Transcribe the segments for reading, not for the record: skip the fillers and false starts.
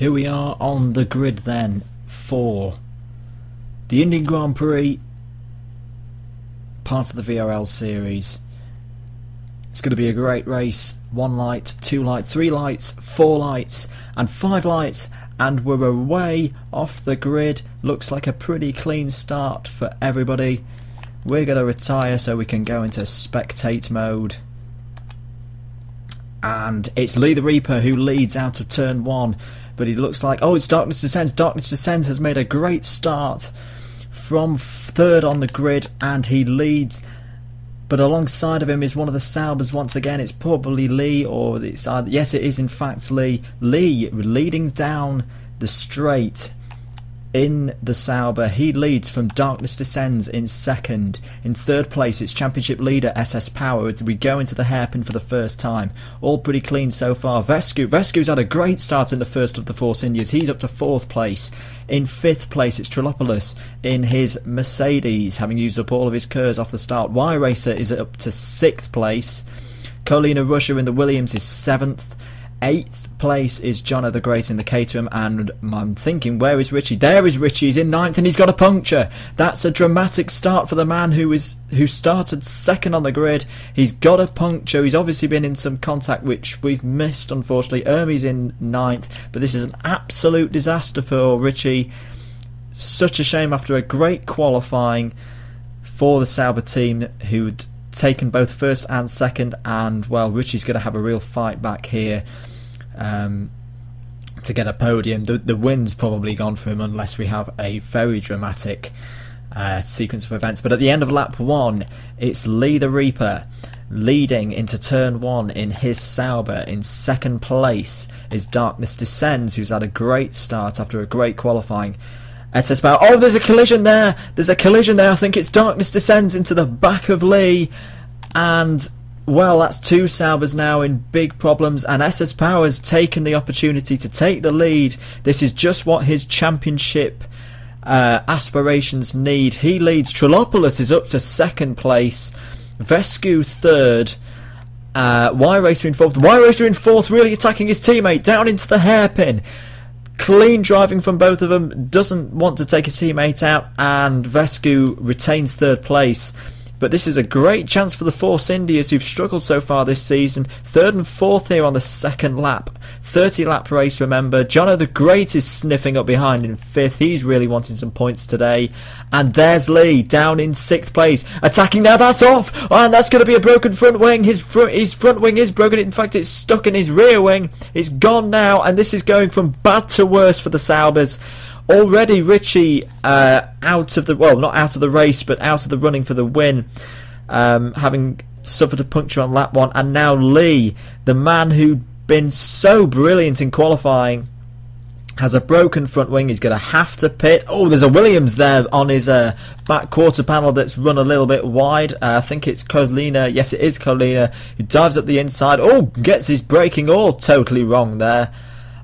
Here we are on the grid then for the Indian Grand Prix, part of the VRL series. It's going to be a great race. 1 light, 2 lights, 3 lights, 4 lights and 5 lights, and we're away off the grid. Looks like a pretty clean start for everybody. We're going to retire so we can go into spectate mode. And it's Lee the Reaper who leads out of turn 1, but he looks like, oh, it's Darkness Descends. Darkness Descends has made a great start from 3rd on the grid, and he leads, but alongside of him is one of the Saubers once again. It's probably Lee, or it's either, yes, it is in fact Lee. Lee leading down the straight in the Sauber. He leads from Darkness Descends in 2nd. In 3rd place it's championship leader SS Power. We go into the hairpin for the first time. All pretty clean so far. Vescu's had a great start in the first of the Force Indias. He's up to 4th place. In 5th place it's Trilopoulos in his Mercedes, having used up all of his Kers off the start. Y-Racer is up to 6th place. Colina Russia in the Williams is 7th. 8th place is Jono the Great in the Caterham, and I'm thinking, where is Richie? There is Richie. He's in 9th and he's got a puncture. That's a dramatic start for the man who started 2nd on the grid. He's got a puncture. He's obviously been in some contact which we've missed, unfortunately. Ermi's in 9th, but this is an absolute disaster for Richie. Such a shame after a great qualifying for the Sauber team, who'd taken both 1st and 2nd, and well, Richie's going to have a real fight back here to get a podium. The win's probably gone for him unless we have a very dramatic sequence of events. But at the end of lap 1 it's Lee the Reaper leading into turn 1 in his Sauber. In 2nd place is Darkness Descends, who's had a great start after a great qualifying. SS Power. Oh, there's a collision there. There's a collision there. I think it's Darkness Descends into the back of Lee. And, well, that's 2 Saubers now in big problems. And SS Power's taken the opportunity to take the lead. This is just what his championship aspirations need. He leads. Trilopoulos is up to 2nd place. Vescu 3rd. Y-Racer in 4th. Y-Racer in 4th, really attacking his teammate down into the hairpin. Clean driving from both of them, doesn't want to take his teammate out, and Vescu retains 3rd place. But this is a great chance for the Force Indias, who've struggled so far this season. 3rd and 4th here on the 2nd lap. 30 lap race, remember. Jono the Great is sniffing up behind in 5th. He's really wanting some points today. And there's Lee down in 6th place. Attacking now, that's off! And that's going to be a broken front wing. His front wing is broken. In fact, it's stuck in his rear wing. It's gone now, and this is going from bad to worse for the Saubers. Already Richie out of the, well, not out of the race, but out of the running for the win, having suffered a puncture on lap 1. And now Lee, the man who'd been so brilliant in qualifying, has a broken front wing. He's going to have to pit. Oh, there's a Williams there on his back quarter panel that's run a little bit wide. I think it's Colina. Yes, it is Colina, who dives up the inside. Oh, gets his braking all totally wrong there.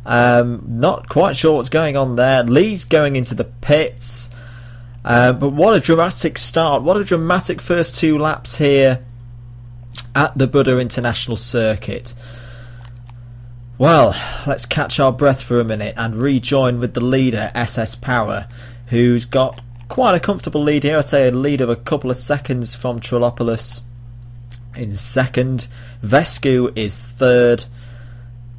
Not quite sure what's going on there. Lee's going into the pits. But what a dramatic start. What a dramatic first 2 laps here at the Buddh International Circuit. Well, let's catch our breath for a minute and rejoin with the leader, SS Power, who's got quite a comfortable lead here. I'd say a lead of a couple of seconds from Trilopoulos in 2nd. Vescu is 3rd.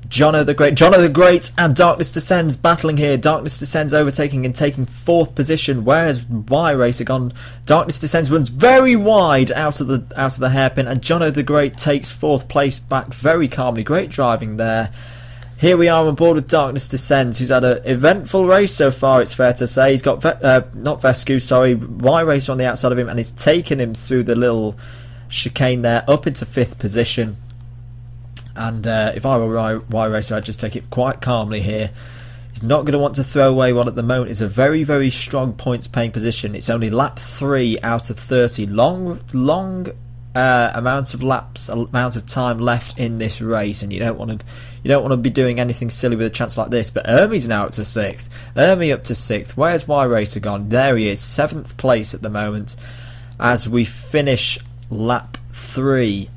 Jono the Great and Darkness Descends battling here. Darkness Descends overtaking and taking 4th position. Where's Y-Racer gone? Darkness Descends runs very wide out of the hairpin, and Jono the Great takes 4th place back very calmly. Great driving there. Here we are on board with Darkness Descends, who's had an eventful race so far, it's fair to say. He's got not Vescu, sorry, Y-Racer on the outside of him, and he's taken him through the little chicane there up into 5th position. And if I were Y-Racer, I'd just take it quite calmly here. He's not going to want to throw away one at the moment. It's a very, very strong points-paying position. It's only lap 3 out of 30. Long amount of time left in this race, and you don't want to be doing anything silly with a chance like this. But Ermi's now up to 6th. Ermi up to 6th. Where's Y-Racer gone? There he is, 7th place at the moment, as we finish lap 3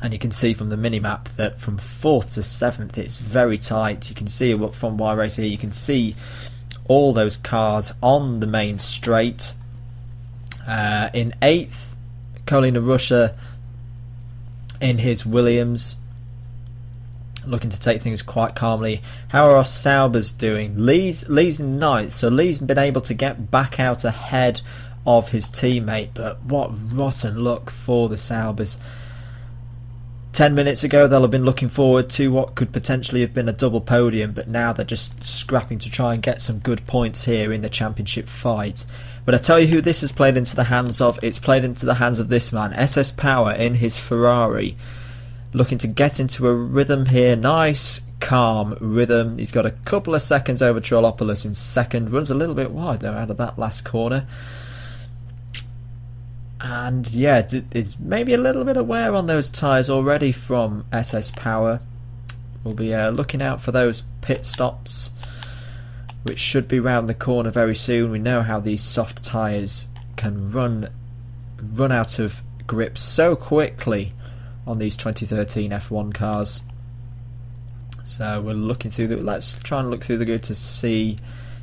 And you can see from the minimap that from 4th to 7th it's very tight. You can see from Y Race here, you can see all those cars on the main straight. In 8th, Colina Russia in his Williams, looking to take things quite calmly. How are our Saubers doing? Lee's in 9th, so Lee's been able to get back out ahead of his teammate, but what rotten luck for the Saubers. 10 minutes ago they'll have been looking forward to what could potentially have been a double podium, but now they're just scrapping to try and get some good points here in the championship fight. But I tell you who this has played into the hands of. It's played into the hands of this man, SS Power in his Ferrari, looking to get into a rhythm here. Nice calm rhythm. He's got a couple of seconds over Trolopoulos in second. Runs a little bit wide though out of that last corner. And yeah, it's maybe a little bit of wear on those tyres already from SS Power. We'll be looking out for those pit stops, which should be round the corner very soon. We know how these soft tyres can run out of grip so quickly on these 2013 F1 cars. So we're looking through let's try and look through the grid to see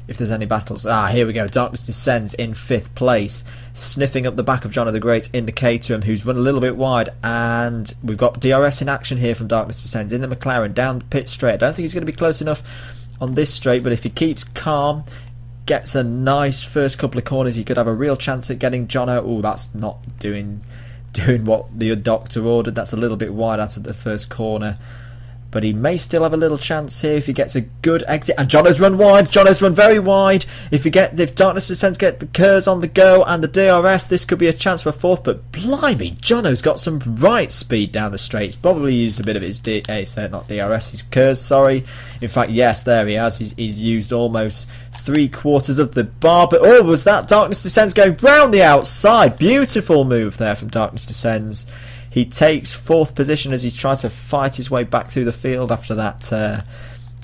if there's any battles. Here we go. Darkness Descends in 5th place, sniffing up the back of Jono the Great in the Caterham, who's run a little bit wide. And we've got DRS in action here from Darkness Descends in the McLaren down the pit straight. I don't think he's going to be close enough on this straight, but if he keeps calm, gets a nice first couple of corners, he could have a real chance at getting Jono. Oh, that's not doing what the doctor ordered. That's a little bit wide out of the first corner, but he may still have a little chance here if he gets a good exit. And Jono's run wide. Jono's run very wide. If Darkness Descends get the Kers on the go and the DRS, this could be a chance for 4th. But blimey, Jono's got some right speed down the straight. He's probably used a bit of his not DRS, his Kers, sorry. In fact, yes, there he has. He's used almost 3/4 of the bar. But oh, was that Darkness Descends going round the outside? Beautiful move there from Darkness Descends. He takes 4th position as he tries to fight his way back through the field after that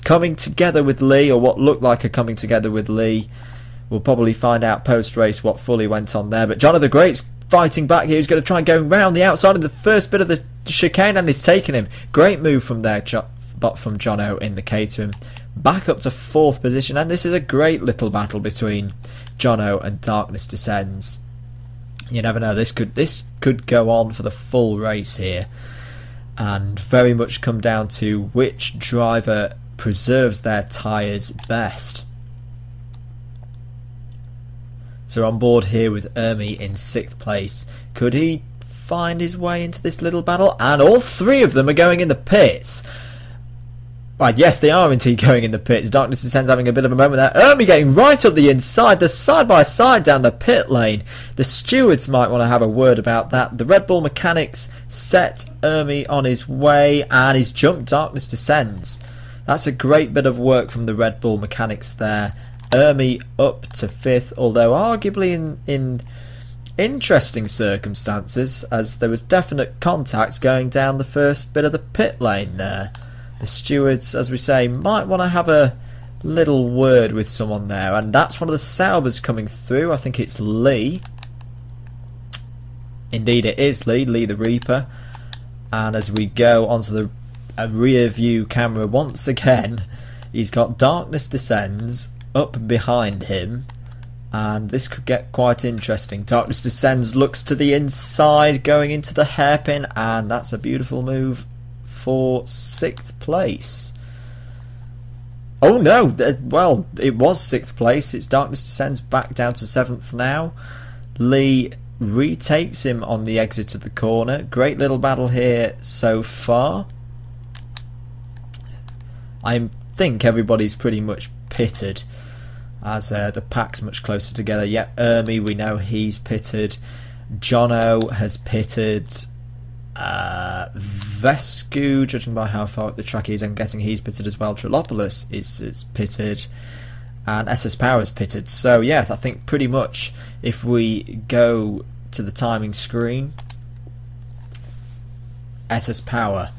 coming together with Lee, or what looked like a coming together with Lee. We'll probably find out post-race what fully went on there. But Jono the Great's fighting back here. He's going to try and go round the outside of the first bit of the chicane, and he's taken him. Great move from there, from Jono in the Caterham. Back up to 4th position, and this is a great little battle between Jono and Darkness Descends. You never know, this could go on for the full race here, and very much come down to which driver preserves their tyres best. So on board here with Ermi in 6th place. Could he find his way into this little battle? And all 3 of them are going in the pits. Right, yes, they are indeed going in the pits. Darkness Descends having a bit of a moment there. Ermi getting right up the inside. The side-by-side down the pit lane. The stewards might want to have a word about that. The Red Bull mechanics set Ermi on his way, and he's jumped Darkness Descends. That's a great bit of work from the Red Bull mechanics there. Ermi up to 5th, although arguably in interesting circumstances, as there was definite contact going down the first bit of the pit lane there. The stewards, as we say, might want to have a little word with someone there. And that's one of the Saubers coming through. I think it's Lee. Indeed it is Lee the Reaper. And as we go onto the rear view camera once again, he's got Darkness Descends up behind him. And this could get quite interesting. Darkness Descends, looks to the inside, going into the hairpin. And that's a beautiful move for 6th place. Oh no, well, it was 6th place. It's Darkness Descends back down to 7th now. Lee retakes him on the exit of the corner. Great little battle here so far. I think everybody's pretty much pitted, as the pack's much closer together. Yep, Ermi, we know he's pitted. Jono has pitted. Vescu, judging by how far up the track he is, I'm guessing he's pitted as well. Trolopoulos is pitted, and SS Power is pitted. So yes, I think pretty much if we go to the timing screen, SS Power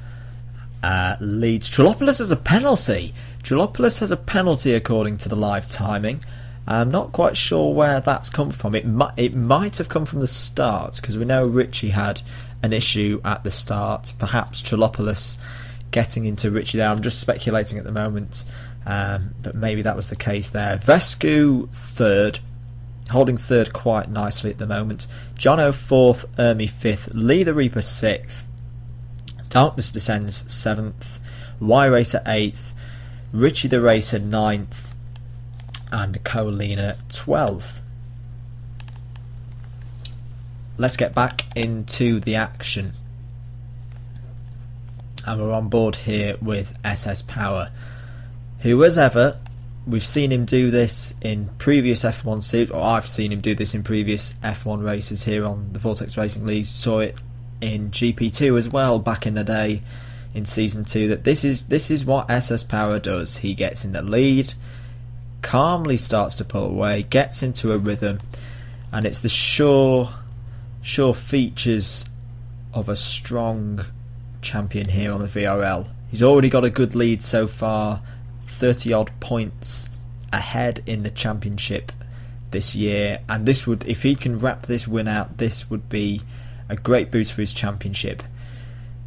leads. Trolopoulos has a penalty. Trolopoulos has a penalty according to the live timing. I'm not quite sure where that's come from. It might have come from the start, because we know Richie had an issue at the start. Perhaps Trelopoulos getting into Richie there. I'm just speculating at the moment, but maybe that was the case there. Vescu third, holding third quite nicely at the moment. Jono fourth, Ermi fifth, Lee the Reaper sixth, Darkness Descends 7th, Y-Racer 8th, Richie the Racer 9th, and Colina 12th. Let's get back into the action. And we're on board here with SS Power, who as ever, we've seen him do this in previous F1 series, or I've seen him do this in previous F1 races here on the Vortex Racing League. Saw it in GP2 as well back in the day in season 2, that this is what SS Power does. He gets in the lead, calmly starts to pull away, gets into a rhythm, and it's the sure features of a strong champion here on the VRL. He's already got a good lead so far, 30 odd points ahead in the championship this year, and this would, if he can wrap this win out, this would be a great boost for his championship.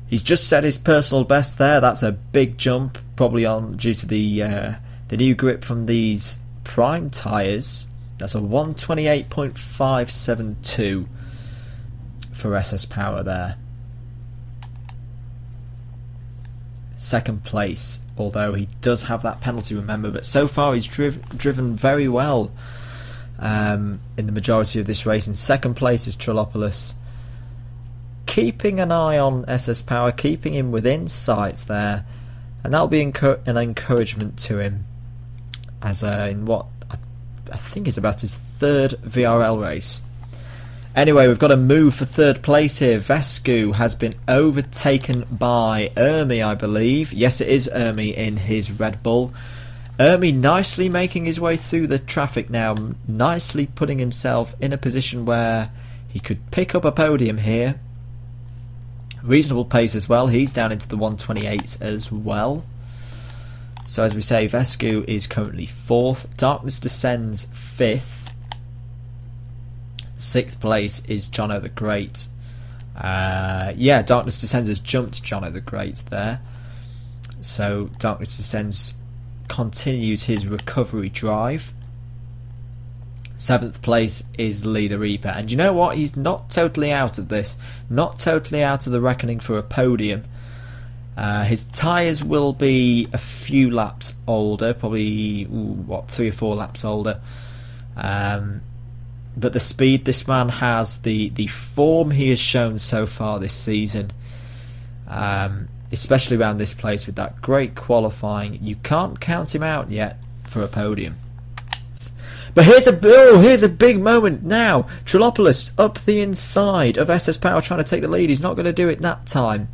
He's just set his personal best there. That's a big jump, probably on due to the new grip from these prime tyres. That's a 128.572 for SS Power there. Second place, although he does have that penalty, remember, but so far he's driven very well in the majority of this race. In second place is Trelopoulos, keeping an eye on SS Power, keeping him within sights there, and that'll be an encouragement to him as in what I think is about his third VRL race. Anyway, we've got a move for third place here. Vescu has been overtaken by Ermi, I believe. Yes, it is Ermi in his Red Bull. Ermi nicely making his way through the traffic now, nicely putting himself in a position where he could pick up a podium here. Reasonable pace as well. He's down into the 128s as well. So as we say, Vescu is currently 4th. Darkness Descends 5th. 6th place is Jono the Great. Yeah, Darkness Descends has jumped Jono the Great there. So Darkness Descends continues his recovery drive. 7th place is Lee the Reaper, and you know what, he's not totally out of this, not totally out of the reckoning for a podium. His tyres will be a few laps older, probably 3 or 4 laps older, but the speed this man has, the form he has shown so far this season, especially around this place with that great qualifying, you can't count him out yet for a podium. But here's a big moment now. Trelopoulos up the inside of SS Power trying to take the lead. He's not going to do it that time.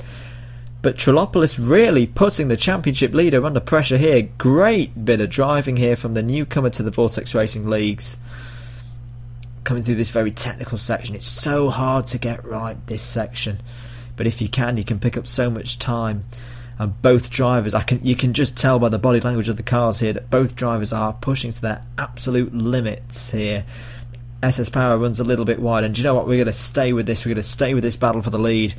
But Trelopoulos really putting the championship leader under pressure here. Great bit of driving here from the newcomer to the Vortex Racing Leagues. Coming through this very technical section. It's so hard to get right, this section. But if you can pick up so much time. And both drivers, you can just tell by the body language of the cars here that both drivers are pushing to their absolute limits here. SS Power runs a little bit wide, and do you know what? We're going to stay with this. We're going to stay with this battle for the lead.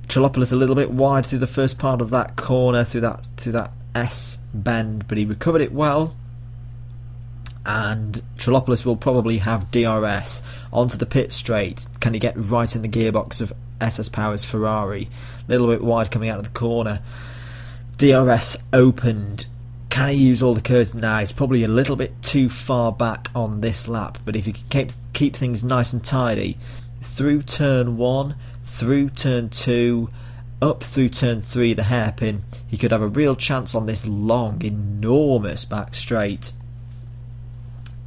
Trelopoulos a little bit wide through the first part of that corner, through that S bend, but he recovered it well. And Trelopoulos will probably have DRS onto the pit straight. Can he get right in the gearbox of SS Power's Ferrari? A little bit wide coming out of the corner. DRS opened. Can he use all the curves? Now he's probably a little bit too far back on this lap, but if he can keep things nice and tidy through turn 1, through turn 2, up through turn 3, the hairpin, he could have a real chance on this long, enormous back straight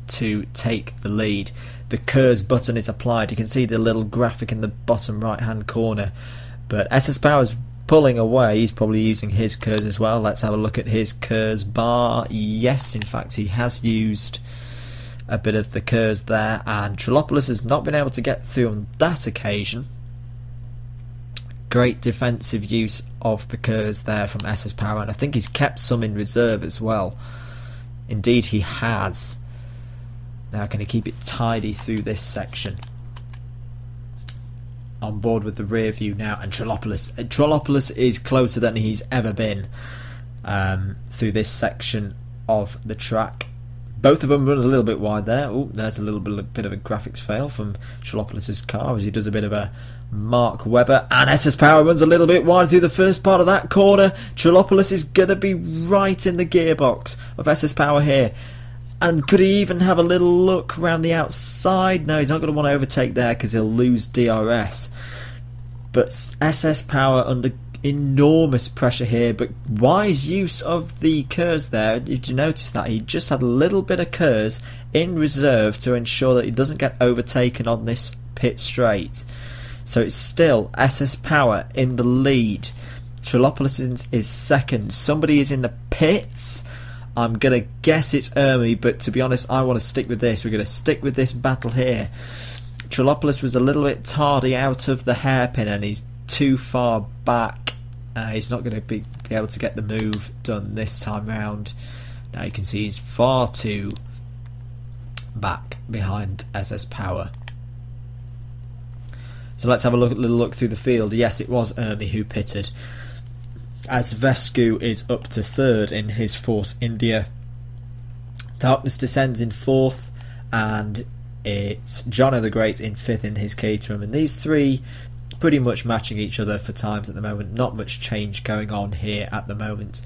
to take the lead. The KERS button is applied. You can see the little graphic in the bottom right hand corner, but SS Power's pulling away. He's probably using his KERS as well. Let's have a look at his KERS bar. Yes, in fact he has used a bit of the KERS there, and Trelopoulos has not been able to get through on that occasion. Great defensive use of the KERS there from SS Power, and I think he's kept some in reserve as well. Indeed he has. Now can he keep it tidy through this section? on board with the rear view now, and Trollopolis is closer than he's ever been through this section of the track. Both of them run a little bit wide there. Oh, there's a little bit of a graphics fail from Trollopolis' car as he does a bit of a Mark Webber, and SS Power runs a little bit wide through the first part of that corner. Trollopolis is going to be right in the gearbox of SS Power here. And could he even have a little look around the outside? No, he's not going to want to overtake there because he'll lose DRS. But SS Power under enormous pressure here, but wise use of the KERS there. Did you notice that? He just had a little bit of KERS in reserve to ensure that he doesn't get overtaken on this pit straight. So it's still SS Power in the lead. Trollopolis is second. Somebody is in the pits. I'm going to guess it's Ermi, but to be honest, I want to stick with this. We're going to stick with this battle here. Trollopolis was a little bit tardy out of the hairpin, and he's too far back. He's not going to be able to get the move done this time round. Now you can see he's far too back behind SS Power. So let's have a little look through the field. Yes, it was Ermi who pitted, as Vescu is up to third in his Force India. Darkness Descends in fourth, and it's Jono the Great in fifth in his Caterham. And these three pretty much matching each other for times at the moment. Not much change going on here at the moment.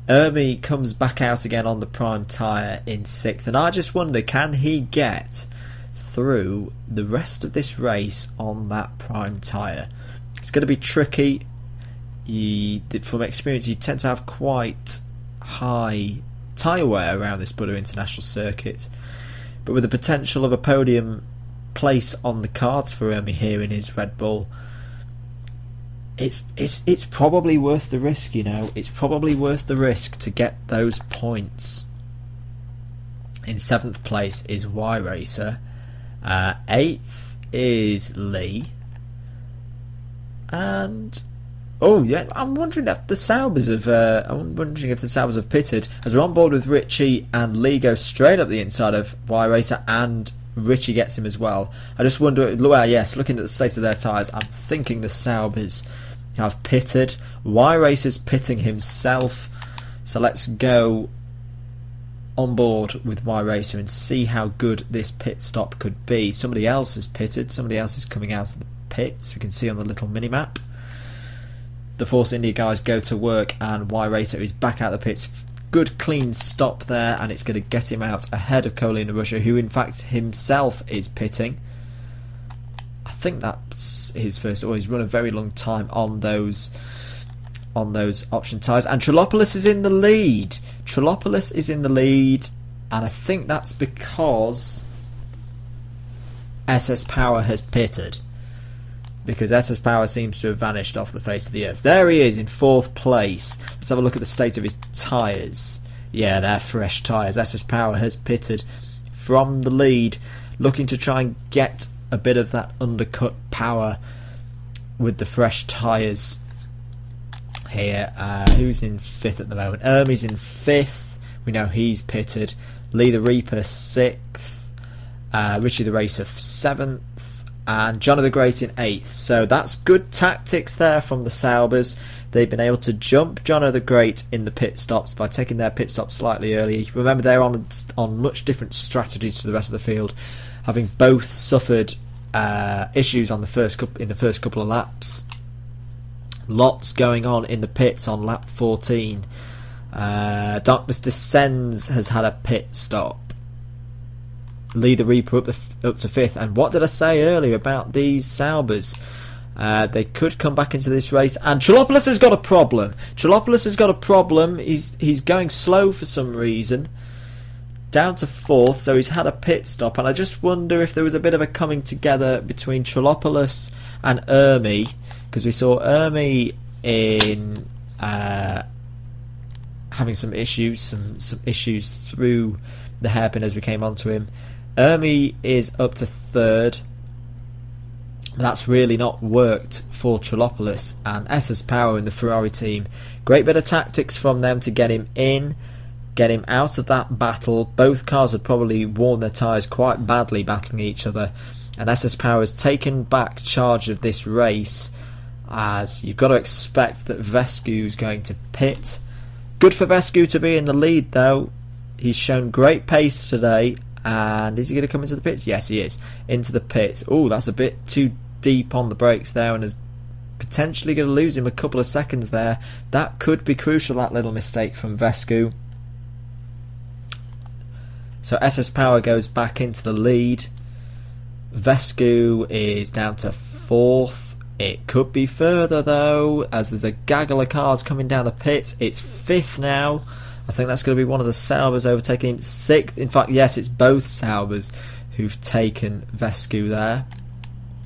Ermi comes back out again on the prime tyre in sixth, and I just wonder, can he get through the rest of this race on that prime tyre? It's going to be tricky. From experience, you tend to have quite high tyre wear around this Buddh International Circuit, but with the potential of a podium place on the cards for Ermi here in his Red Bull, it's probably worth the risk. You know, it's probably worth the risk to get those points. In seventh place is Y Racer, eighth is Lee, and oh yeah, I'm wondering if the Saubers have pitted, as we're on board with Richie, and Lee goes straight up the inside of Y Racer, and Richie gets him as well. I just wonder. Well, yes, looking at the state of their tyres, I'm thinking the Saubers have pitted. Y Racer's pitting himself, so let's go on board with Y Racer and see how good this pit stop could be. Somebody else has pitted. Somebody else is coming out of the pits. We can see on the little mini map. The Force India guys go to work, and Y Racer is back out of the pits. Good clean stop there, and it's going to get him out ahead of Colina Russia, who in fact himself is pitting. I think that's his first, or he's run a very long time on those option tyres. And Trollopolis is in the lead. Trollopolis is in the lead, and I think that's because SS Power has pitted. Because SS Power seems to have vanished off the face of the earth. There he is in fourth place. Let's have a look at the state of his tyres. Yeah, they're fresh tyres. SS Power has pitted from the lead, looking to try and get a bit of that undercut power with the fresh tyres here. Who's in fifth at the moment? Ermi's in fifth. We know he's pitted. Lee the Reaper sixth. Richie the Racer seventh. And Jono the Great in 8th. So that's good tactics there from the Saubers. They've been able to jump Jono the Great in the pit stops by taking their pit stop slightly early. Remember, they're on much different strategies to the rest of the field, having both suffered issues on in the first couple of laps. Lots going on in the pits on lap 14. Darkness Descends has had a pit stop. Lee the Reaper up to 5th. And what did I say earlier about these Saubers? They could come back into this race. And Trollopolis has got a problem. Trollopolis has got a problem. He's going slow for some reason. Down to 4th, so he's had a pit stop. And I just wonder if there was a bit of a coming together between Trollopolis and Ermi, because we saw Ermi in having some issues through the hairpin as we came onto him. Ermi is up to 3rd. That's really not worked for Trollopolis, and SS Power in the Ferrari team. Great bit of tactics from them to get him in, get him out of that battle. Both cars had probably worn their tyres quite badly battling each other, and SS Power has taken back charge of this race, as you've got to expect that Vescu's going to pit. Good for Vescu to be in the lead though. He's shown great pace today, and is he going to come into the pits? Yes, he is. Into the pits. Oh, that's a bit too deep on the brakes there, and is potentially going to lose him a couple of seconds there. That could be crucial, that little mistake from Vescu. So SS Power goes back into the lead. Vescu is down to 4th. It could be further though, as there's a gaggle of cars coming down the pit. It's 5th now. I think that's going to be one of the Saubers overtaking him. 6th. In fact, yes, it's both Saubers who've taken Vescu there.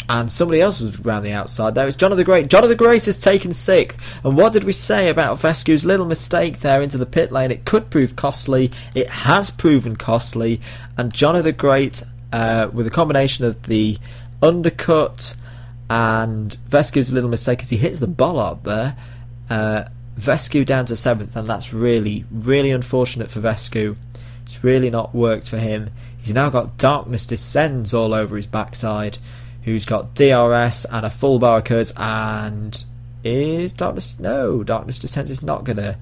And somebody else was around the outside there. It's John of the Great. John of the Great has taken 6th. And what did we say about Vescu's little mistake there into the pit lane? It could prove costly. It has proven costly. And John of the Great, with a combination of the undercut and Vescu's little mistake as he hits the bollard there, Vescu down to 7th, and that's really, really unfortunate for Vescu. It's really not worked for him. He's now got Darkness Descends all over his backside, who's got DRS and a full bar occurs, and is Darkness... No, Darkness Descends is not going to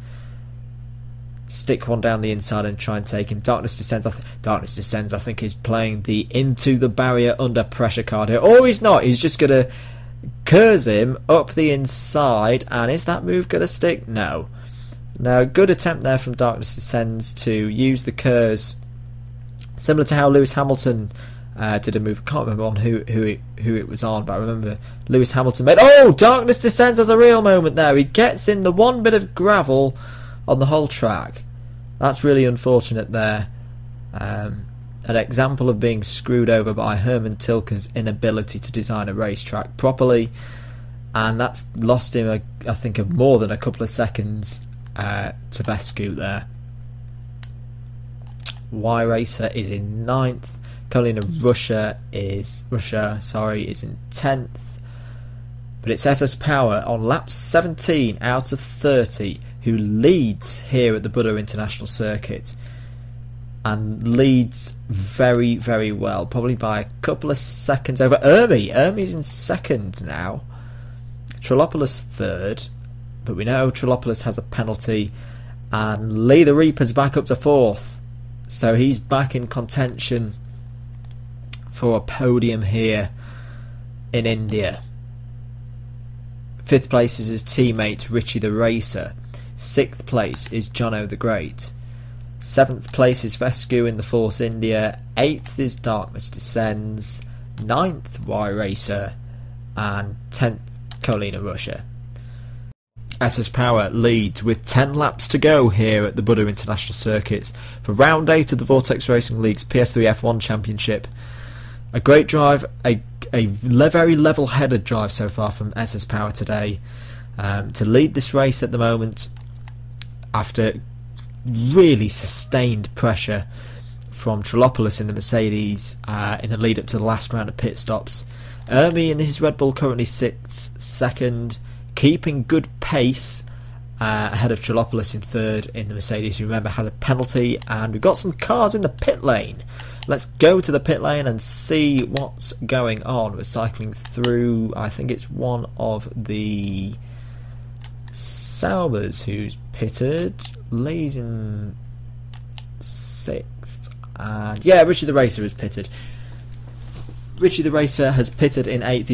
stick one down the inside and try and take him. Darkness Descends, I think, is playing the into the barrier under pressure card here. Or he's not, he's just going to curse him up the inside, and is that move going to stick? No. Now, good attempt there from Darkness Descends to use the curse, similar to how Lewis Hamilton did a move. I can't remember on who it was on, but I remember Lewis Hamilton made... Oh! Darkness Descends has a real moment there. He gets in the one bit of gravel on the whole track. That's really unfortunate there. An example of being screwed over by Herman Tilke's inability to design a racetrack properly, and that's lost him, I think, of more than a couple of seconds to Vescu there. Y Racer is in 9th. Carolina Russia is in 10th. But it's SS Power on lap 17 out of 30 who leads here at the Buddh International Circuit, and leads very, very well, probably by a couple of seconds over Ermi. Ermi's in 2nd now. Trillopoulos 3rd, but we know Trillopoulos has a penalty, and Lee the Reaper's back up to 4th, so he's back in contention for a podium here in India. 5th place is his teammate Richie the Racer. 6th place is Jono the Great. 7th place is Vescu in the Force India. 8th is Darkness Descends. 9th Y Racer, and 10th Carolina Russia. SS Power leads with 10 laps to go here at the Buddh International Circuit for round 8 of the Vortex Racing League's PS3 F1 Championship. A great drive, a very level-headed drive so far from SS Power today, to lead this race at the moment after really sustained pressure from Trillopoulos in the Mercedes in the lead up to the last round of pit stops. Ermi in his Red Bull currently sits 2nd, keeping good pace ahead of Trillopoulos in 3rd in the Mercedes, who remember has a penalty, and we've got some cars in the pit lane. Let's go to the pit lane and see what's going on. We're cycling through, I think it's one of the Saubers who's pitted. Lee's in 6th, and yeah, Richie the Racer is pitted. Richie the Racer has pitted in 8th.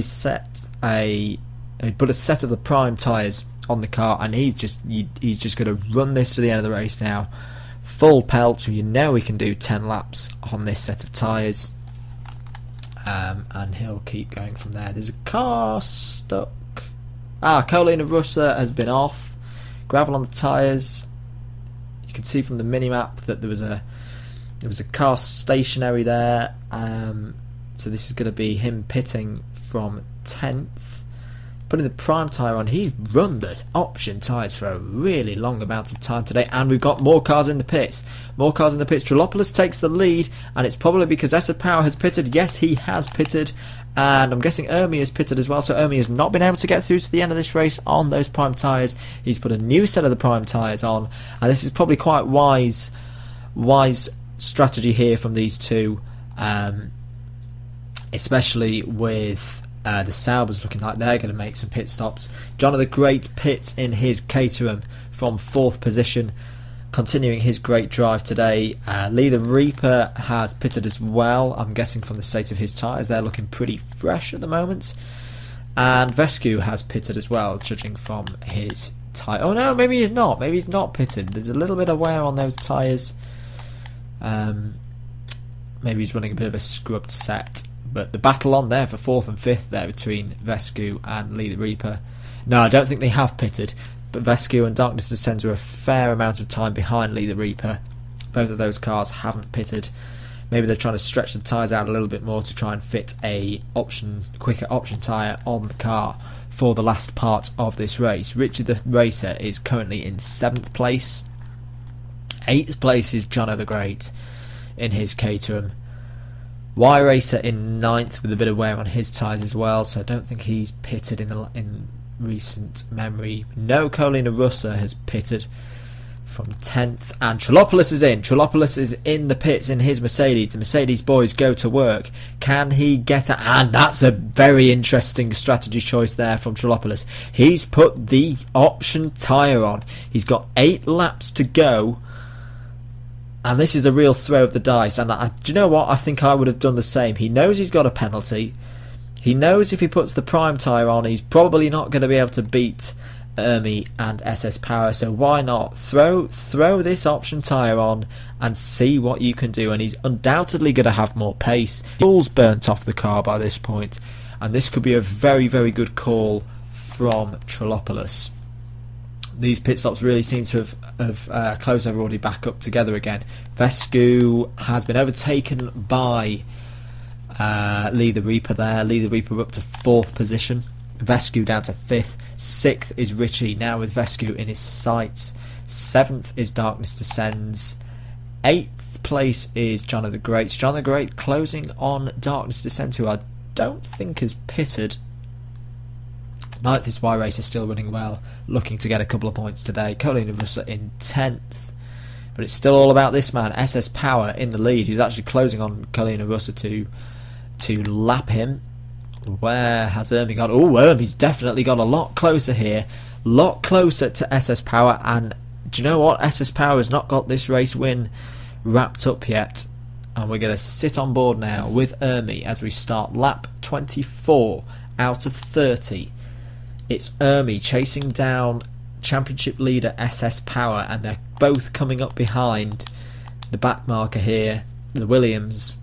He put a set of the prime tyres on the car, and he's just going to run this to the end of the race now. Full pelt, you know he can do 10 laps on this set of tyres, and he'll keep going from there. There's a car stuck. Carolina Russia has been off. Gravel on the tyres. You can see from the mini-map that there was a car stationary there. So this is going to be him pitting from 10th. Putting the prime tyre on. He's run the option tyres for a really long amount of time today, and we've got more cars in the pits. More cars in the pits. Trillopoulos takes the lead, and it's probably because SS Power has pitted. Yes, he has pitted, and I'm guessing Ermi has pitted as well, so Ermi has not been able to get through to the end of this race on those prime tyres. He's put a new set of the prime tyres on, and this is probably quite wise strategy here from these two. especially with the Saubers looking like they're going to make some pit stops. John of the Great pits in his Caterham from 4th position, continuing his great drive today. Lee the Reaper has pitted as well. I'm guessing from the state of his tyres, they're looking pretty fresh at the moment. And Vescu has pitted as well, judging from his tyre. Oh no, maybe he's not. Maybe he's not pitted. There's a little bit of wear on those tyres. Maybe he's running a bit of a scrubbed set. But the battle on there for 4th and 5th there between Vescu and Lee the Reaper. No, I don't think they have pitted. But Vescu and Darkness Descends are a fair amount of time behind Lee the Reaper. Both of those cars haven't pitted. Maybe they're trying to stretch the tyres out a little bit more to try and fit a quicker option tyre on the car for the last part of this race. Richard the Racer is currently in 7th place. 8th place is John of the Great in his Caterham. Y Racer in 9th with a bit of wear on his tyres as well, so I don't think he's pitted in recent memory. No, Colina Russa has pitted from 10th, and Trelopoulos is in. Trelopoulos is in the pits in his Mercedes. The Mercedes boys go to work. Can he get it? And that's a very interesting strategy choice there from Trelopoulos. He's put the option tyre on. He's got 8 laps to go. And this is a real throw of the dice. And do you know what? I think I would have done the same. He knows he's got a penalty. He knows if he puts the prime tyre on, he's probably not going to be able to beat Ermi and SS Power. So why not throw this option tyre on and see what you can do? And he's undoubtedly going to have more pace. Fuel's burnt off the car by this point, and this could be a very, very good call from Trelopoulos. These pit stops really seem to have closed everybody back up together again. Vescu has been overtaken by Lee the Reaper there. Lee the Reaper up to 4th position. Vescu down to 5th. 6th is Richie, now with Vescu in his sights. 7th is Darkness Descends. 8th place is John of the Great. John of the Great closing on Darkness Descends, who I don't think has pitted. 9th is Y Racer, still running well, looking to get a couple of points today. Colina Russa in 10th. But it's still all about this man, SS Power, in the lead, who's actually closing on Colina Russa to lap him. Where has Ermi gone? Oh, Ermi's definitely got a lot closer here. A lot closer to SS Power. And do you know what? SS Power has not got this race win wrapped up yet. And we're going to sit on board now with Ermi as we start lap 24 out of 30. It's Ermi chasing down championship leader SS Power. And they're both coming up behind the back marker here, the Williams.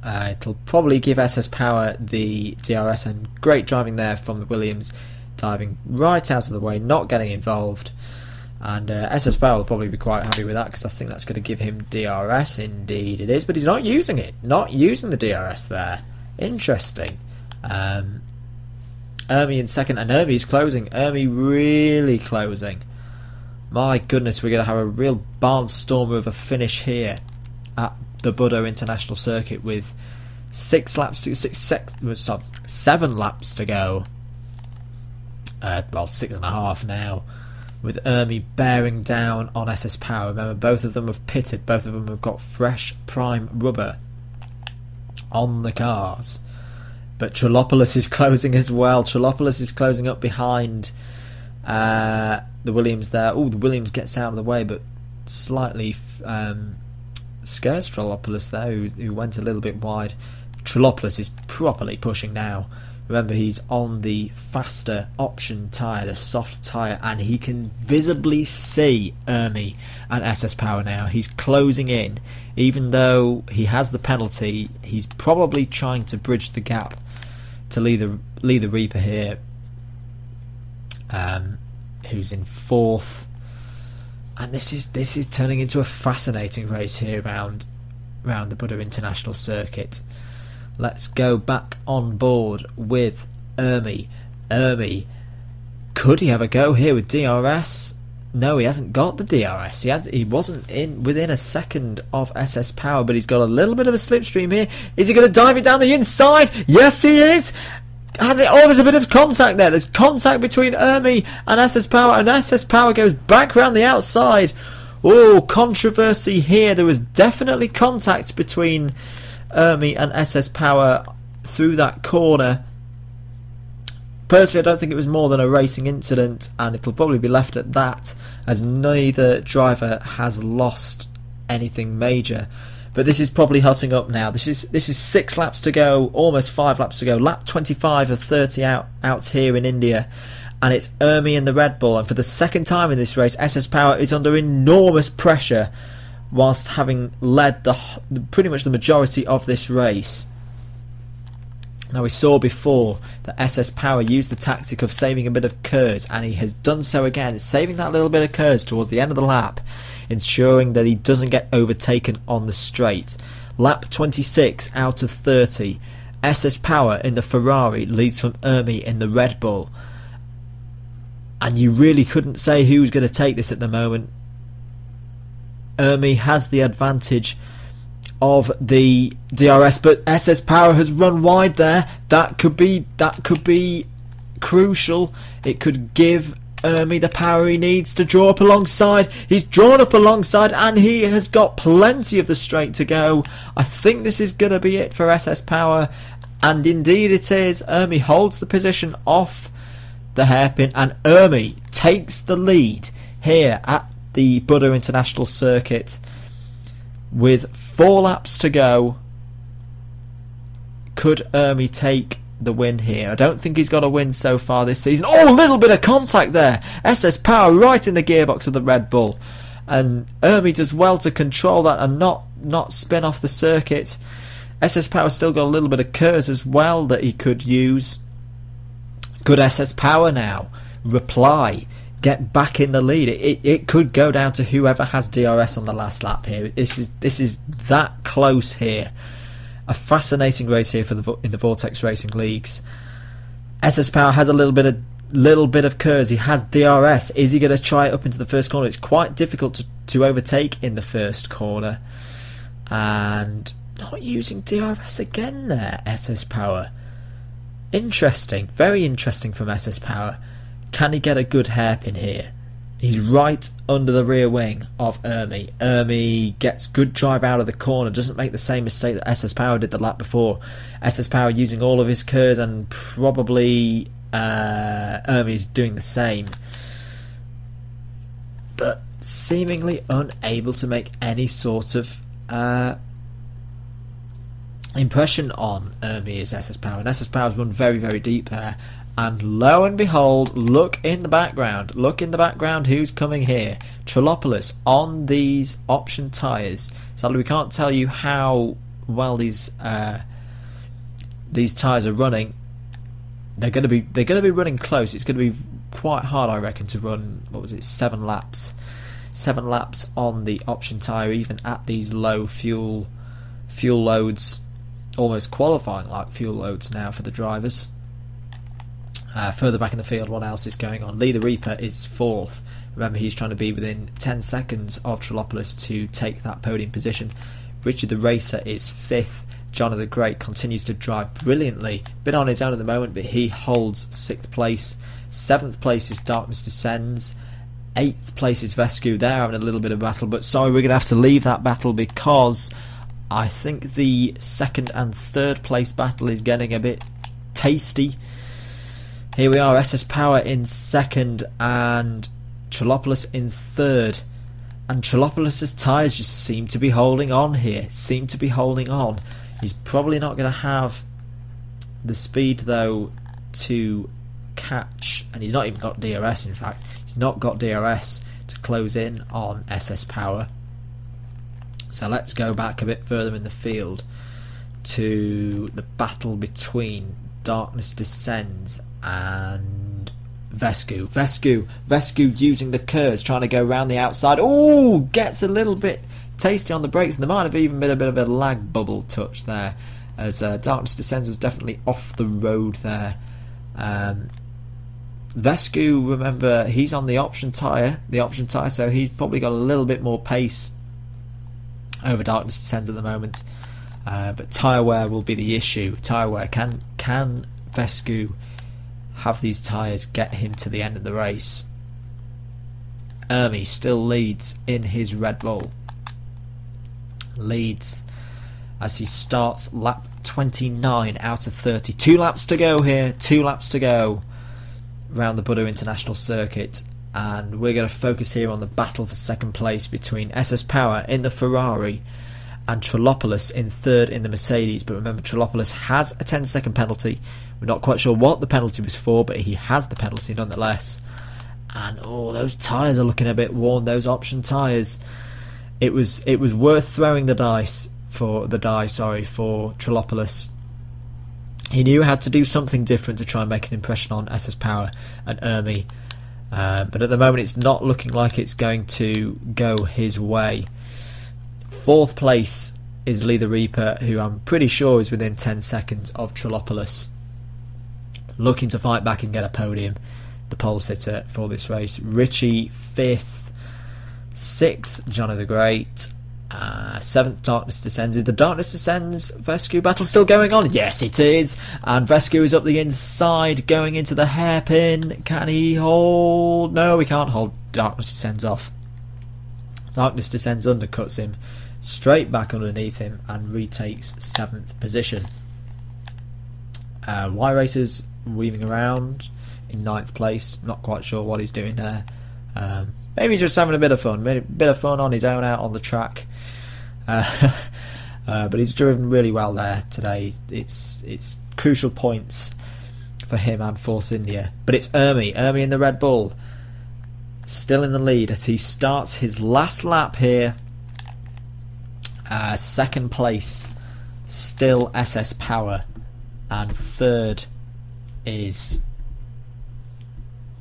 It'll probably give SS Power the DRS, and great driving there from the Williams, diving right out of the way, not getting involved. And SS Power will probably be quite happy with that, because I think that's going to give him DRS. Indeed it is, but he's not using it. Not using the DRS there. Interesting. Ermi in second, and Ermi's closing. Ermi really closing. My goodness, we're going to have a real barnstormer of a finish here at the Buddh International Circuit with 7 laps to go. Well, 6.5 now, with Ermi bearing down on SS Power. Remember, both of them have pitted. Both of them have got fresh prime rubber on the cars. But Trelopoulos is closing as well. Trelopoulos is closing up behind the Williams there. Oh, the Williams gets out of the way, but slightly scares Trelopoulos there, who went a little bit wide. Trelopoulos is properly pushing now. Remember, he's on the faster option tyre, the soft tyre, and he can visibly see Ermi and SS Power now. He's closing in. Even though he has the penalty, he's probably trying to bridge the gap to Lee the Reaper here, who's in 4th. And this is turning into a fascinating race here around the Buddh International Circuit. Let's go back on board with Ermi. Ermi, could he have a go here with DRS? No, he hasn't got the DRS. He wasn't within a second of SS Power, but he's got a little bit of a slipstream here. Is he going to dive it down the inside? Yes, he is. Has it? Oh, there's a bit of contact there. There's contact between Ermi and SS Power, and SS Power goes back round the outside. Oh, controversy here. There was definitely contact between Ermi and SS Power through that corner. Personally, I don't think it was more than a racing incident, and it'll probably be left at that, as neither driver has lost anything major. But this is probably hotting up now. This is 6 laps to go, almost 5 laps to go. Lap 25 of 30 out here in India, and it's Ermi in the Red Bull. And for the second time in this race, SS Power is under enormous pressure, whilst having led pretty much the majority of this race. Now, we saw before that SS Power used the tactic of saving a bit of curves, and he has done so again, saving that little bit of curves towards the end of the lap, ensuring that he doesn't get overtaken on the straight. Lap 26 out of 30. SS Power in the Ferrari leads from Ermi in the Red Bull. And you really couldn't say who's going to take this at the moment. Ermi has the advantage of the DRS, but SS Power has run wide there. That could be crucial. It could give Ermi the power he needs to draw up alongside. He's drawn up alongside, and he has got plenty of the straight to go. I think this is going to be it for SS Power, and indeed it is. Ermi holds the position off the hairpin, and Ermi takes the lead here at the Buddh International Circuit with 4 laps to go. Could Ermi take the win here? I don't think he's got a win so far this season. Oh, a little bit of contact there. SS Power right in the gearbox of the Red Bull, and Ermi does well to control that and not spin off the circuit. SS Power still got a little bit of curves as well that he could use. Could SS Power now reply, get back in the lead? It could go down to whoever has DRS on the last lap here. This is that close here. A fascinating race here in the Vortex Racing Leagues. SS Power has a little bit of curves. He has DRS. Is he going to try it up into the first corner? It's quite difficult to overtake in the first corner, and not using DRS again there. SS Power. Interesting, very interesting from SS Power. Can he get a good hairpin here? He's right under the rear wing of Ermi. Ermi gets good drive out of the corner, doesn't make the same mistake that SS Power did the lap before. SS Power using all of his curves, and probably Ermi's doing the same. But seemingly unable to make any sort of impression on Ermi is SS Power. And SS Power's run very, very deep there. And lo and behold, look in the background. Look in the background who's coming here. Trillopoulos on these option tyres. Sadly, we can't tell you how well these tyres are running. They're going to be running close. It's going to be quite hard, I reckon, to run, 7 laps. 7 laps on the option tyre, even at these low fuel loads. Almost qualifying like fuel loads now for the drivers. Further back in the field, what else is going on? Lee the Reaper is 4th. Remember, he's trying to be within 10 seconds of Trillopoulos to take that podium position. Richard the Racer is 5th. John of the Great continues to drive brilliantly. Bit on his own at the moment, but he holds 6th place. 7th place is Darkness Descends. 8th place is Vescu. They're having a little bit of battle, but sorry, we're going to have to leave that battle because I think the 2nd and 3rd place battle is getting a bit tasty. Here we are, SS Power in 2nd and Trillopoulos in 3rd. And Trillopoulos' tyres just seem to be holding on here. Seem to be holding on. He's probably not going to have the speed, though, to catch. And he's not even got DRS, in fact. He's not got DRS to close in on SS Power. So let's go back a bit further in the field to the battle between Darkness Descends and Vescu. Vescu using the curves, trying to go around the outside. Oh, gets a little bit tasty on the brakes, and there might have even been a bit of a lag bubble touch there, as Darkness Descends was definitely off the road there. Vescu, remember, he's on the option tyre, so he's probably got a little bit more pace over Darkness Descends at the moment. But tyre wear will be the issue. Tyre wear, can Vescu have these tyres get him to the end of the race? Ermi still leads in his Red Bull. Leads as he starts lap 29 out of 30. 2 laps to go here, 2 laps to go around the Buddh International Circuit, and we're going to focus here on the battle for second place between SS Power in the Ferrari and Trelopoulos in third in the Mercedes. But remember, Trelopoulos has a 10-second penalty. We're not quite sure what the penalty was for, but he has the penalty nonetheless. And oh, those tyres are looking a bit worn, those option tyres. It was worth throwing the die for Trelopoulos. He knew he had to do something different to try and make an impression on SS Power and Ermi. But at the moment it's not looking like it's going to go his way. 4th place is Lee the Reaper, who I'm pretty sure is within 10 seconds of Trelopoulos, looking to fight back and get a podium, the pole sitter for this race. Richie 5th, 6th Johnny the Great, 7th Darkness Descends. Is the Darkness Descends Vescu battle still going on? Yes, it is. And Vescu is up the inside, going into the hairpin. Can he hold? No, he can't hold Darkness Descends off. Darkness Descends undercuts him straight back underneath him and retakes 7th position. Y Racer's weaving around in 9th place. Not quite sure what he's doing there. Maybe just having a bit of fun. Maybe a bit of fun on his own out on the track. But he's driven really well there today. It's crucial points for him and Force India. But it's Ermi in the Red Bull, still in the lead as he starts his last lap here. 2nd place still SS Power, and 3rd is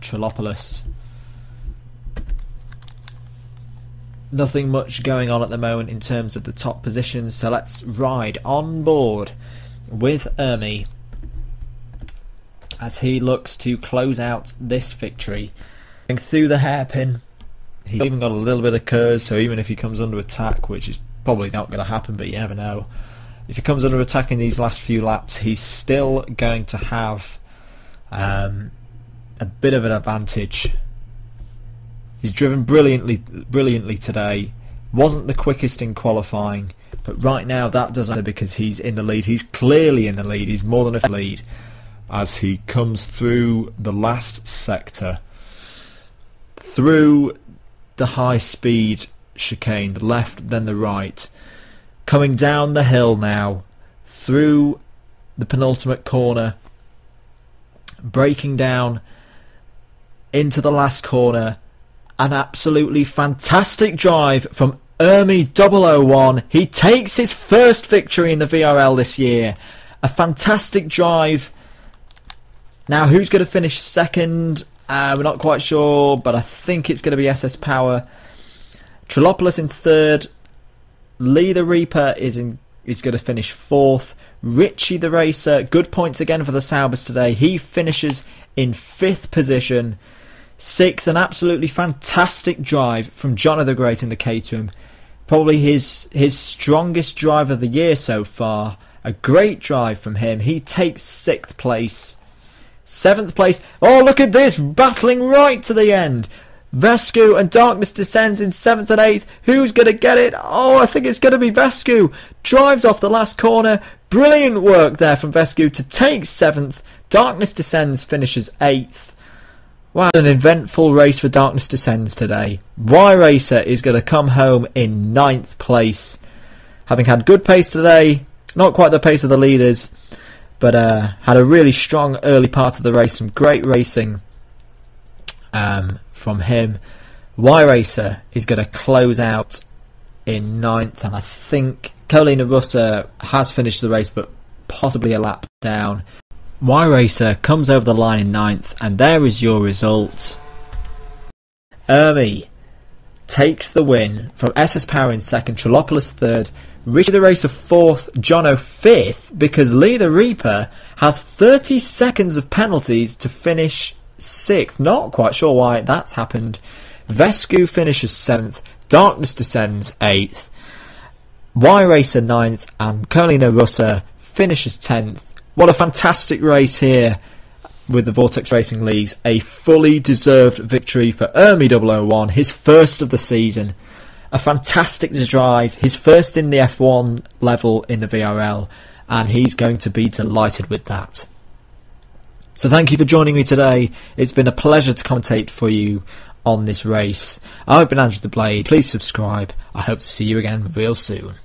Trelopoulos. Nothing much going on at the moment in terms of the top positions, so let's ride on board with Ermi as he looks to close out this victory. Going through the hairpin, he's even got a little bit of curves, so even if he comes under attack, which is probably not going to happen, but you never know, if he comes under attack in these last few laps, he's still going to have a bit of an advantage. He's driven brilliantly today. Wasn't the quickest in qualifying, but right now that doesn't matter because he's in the lead. He's clearly in the lead. He's more than a lead as he comes through the last sector, through the high-speed chicane, the left then the right, coming down the hill now, through the penultimate corner, breaking down into the last corner. An absolutely fantastic drive from Ermi 001. He takes his first victory in the VRL this year. A fantastic drive. Now, who's going to finish second? We're not quite sure, but I think it's going to be SS Power. Trelopoulos in 3rd. Lee the Reaper is going to finish 4th. Richie the Racer, good points again for the Saubers today. He finishes in 5th position. 6th, an absolutely fantastic drive from Johnny the Great in the Caterham. Probably his strongest drive of the year so far. A great drive from him. He takes 6th place. 7th place. Oh, look at this, battling right to the end. Vescu and Darkness Descends in 7th and 8th. Who's going to get it? Oh, I think it's going to be Vescu. Drives off the last corner. Brilliant work there from Vescu to take 7th. Darkness Descends finishes 8th. Wow, an eventful race for Darkness Descends today. Y Racer is going to come home in 9th place, having had good pace today. Not quite the pace of the leaders, but had a really strong early part of the race. Some great racing from him. Y Racer is going to close out in 9th, and I think Carolina Russa has finished the race, but possibly a lap down. Y Racer comes over the line in 9th, and there is your result. Ermi takes the win from SS Power in 2nd, Trelopoulos 3rd, Richie the Racer 4th, Jono 5th, because Lee the Reaper has 30 seconds of penalties to finish 6th. Not quite sure why that's happened. Vescu finishes 7th, Darkness Descends 8th, Y Racer 9th, and Carolina Russa finishes 10th. What a fantastic race here with the Vortex Racing Leagues. A fully deserved victory for Ermi 001, his first of the season. a fantastic to drive, his first in the F1 level in the VRL, and he's going to be delighted with that. So thank you for joining me today. It's been a pleasure to commentate for you on this race. I've been Andrew the Blade. Please subscribe. I hope to see you again real soon.